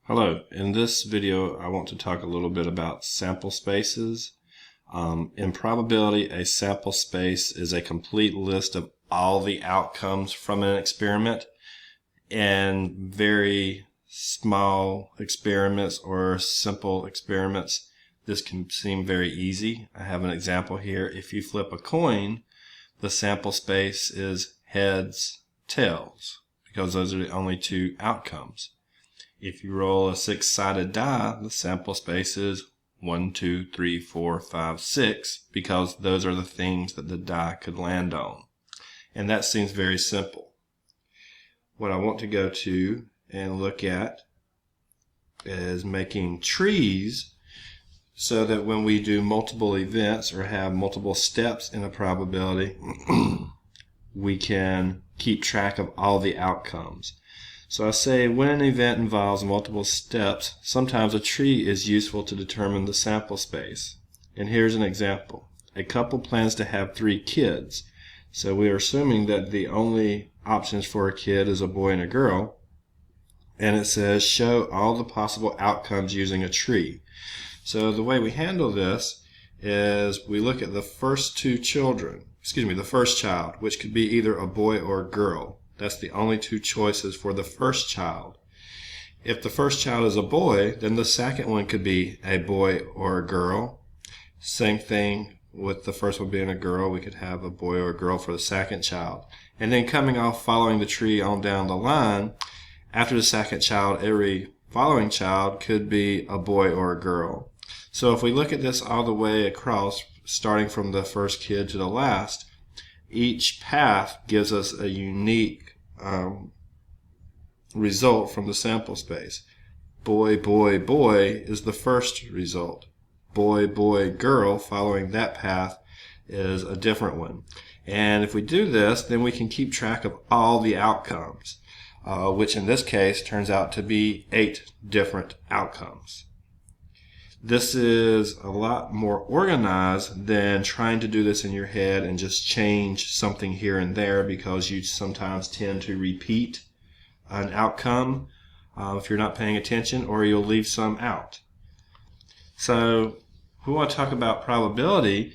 Hello, in this video I want to talk a little bit about sample spaces. In probability, a sample space is a complete list of all the outcomes from an experiment, and very small experiments or simple experiments, this can seem very easy. I have an example here. If you flip a coin, the sample space is heads, tails, because those are the only two outcomes. If you roll a six-sided die, the sample space is 1, 2, 3, 4, 5, 6, because those are the things that the die could land on. And that seems very simple. What I want to go to and look at is making trees so that when we do multiple events or have multiple steps in a probability, we can keep track of all the outcomes. So I say when an event involves multiple steps, sometimes a tree is useful to determine the sample space. And here's an example. A couple plans to have 3 kids. So we are assuming that the only options for a kid is a boy and a girl. And it says show all the possible outcomes using a tree. So the way we handle this is we look at the first the first child, which could be either a boy or a girl. That's the only 2 choices for the first child. If the first child is a boy, then the second one could be a boy or a girl. Same thing with the first one being a girl. We could have a boy or a girl for the second child. And then coming off following the tree on down the line, after the second child, every following child could be a boy or a girl. So if we look at this all the way across, starting from the first kid to the last, each path gives us a unique result from the sample space. Boy, boy, boy is the first result. Boy, boy, girl following that path is a different one. And if we do this, then we can keep track of all the outcomes, which in this case turns out to be 8 different outcomes. This is a lot more organized than trying to do this in your head and just change something here and there, because you sometimes tend to repeat an outcome if you're not paying attention, or you'll leave some out. So if we want to talk about probability,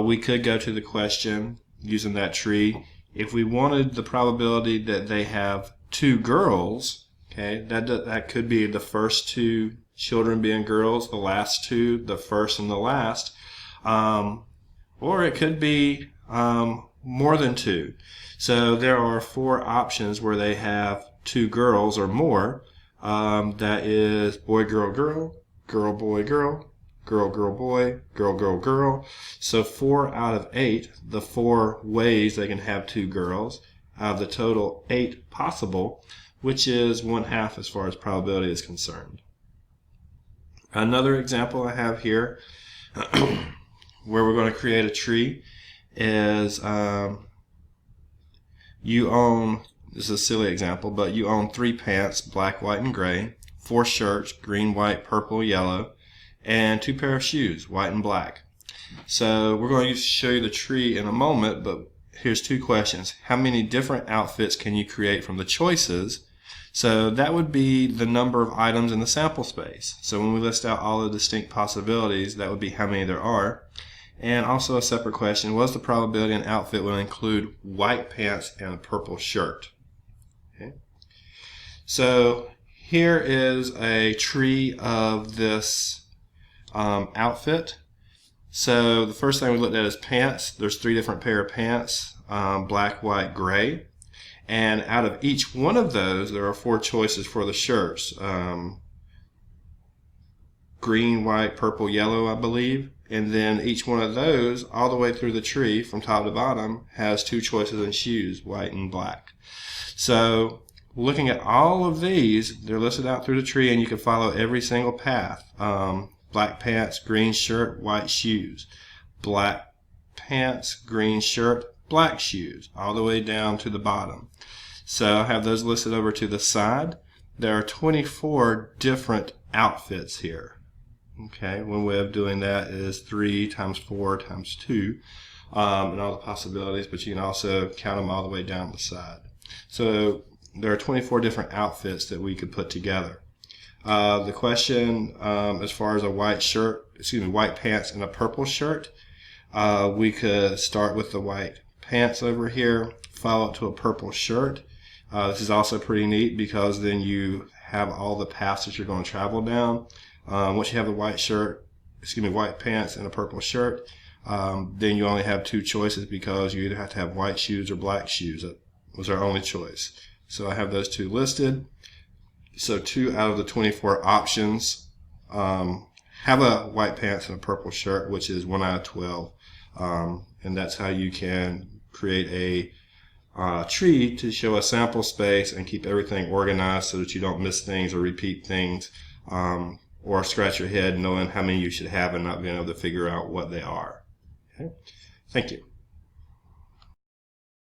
we could go to the question using that tree. If we wanted the probability that they have 2 girls, okay, that could be the first 2 children being girls, the last 2, the first and the last, or it could be more than 2. So there are 4 options where they have 2 girls or more. That is boy, girl, girl, girl, boy, girl, girl, girl, boy, girl, girl, girl. So 4 out of 8, the 4 ways they can have 2 girls out of the total 8 possible, which is 1/2 as far as probability is concerned. Another example I have here where we're going to create a tree is you own, this is a silly example, but you own 3 pants, black, white, and gray, 4 shirts, green, white, purple, yellow, and 2 pair of shoes, white and black. So we're going to show you the tree in a moment, but here's 2 questions. How many different outfits can you create from the choices? So that would be the number of items in the sample space. So when we list out all the distinct possibilities, that would be how many there are. And also a separate question, what's the probability an outfit will include white pants and a purple shirt? Okay. So here is a tree of this outfit. So the first thing we looked at is pants. There's 3 different pair of pants, black, white, gray. And out of each one of those, there are 4 choices for the shirts. Green, white, purple, yellow, I believe. And then each one of those, all the way through the tree, from top to bottom, has 2 choices in shoes, white and black. So looking at all of these, they're listed out through the tree, and you can follow every single path. Black pants, green shirt, white shoes. Black pants, green shirt, black shoes, all the way down to the bottom. So I have those listed over to the side. There are 24 different outfits here. Okay, one way of doing that is 3 times 4 times 2, and all the possibilities, but you can also count them all the way down the side. So there are 24 different outfits that we could put together. The question, as far as a white pants and a purple shirt, we could start with the white pants over here, follow it to a purple shirt. This is also pretty neat because then you have all the paths that you're going to travel down. Once you have the white pants and a purple shirt, then you only have two choices because you either have to have white shoes or black shoes. That was our only choice. So I have those two listed. So 2 out of the 24 options have a white pants and a purple shirt, which is 1 out of 12. And that's how you can create a tree to show a sample space and keep everything organized so that you don't miss things or repeat things, or scratch your head knowing how many you should have and not being able to figure out what they are. Okay? Thank you.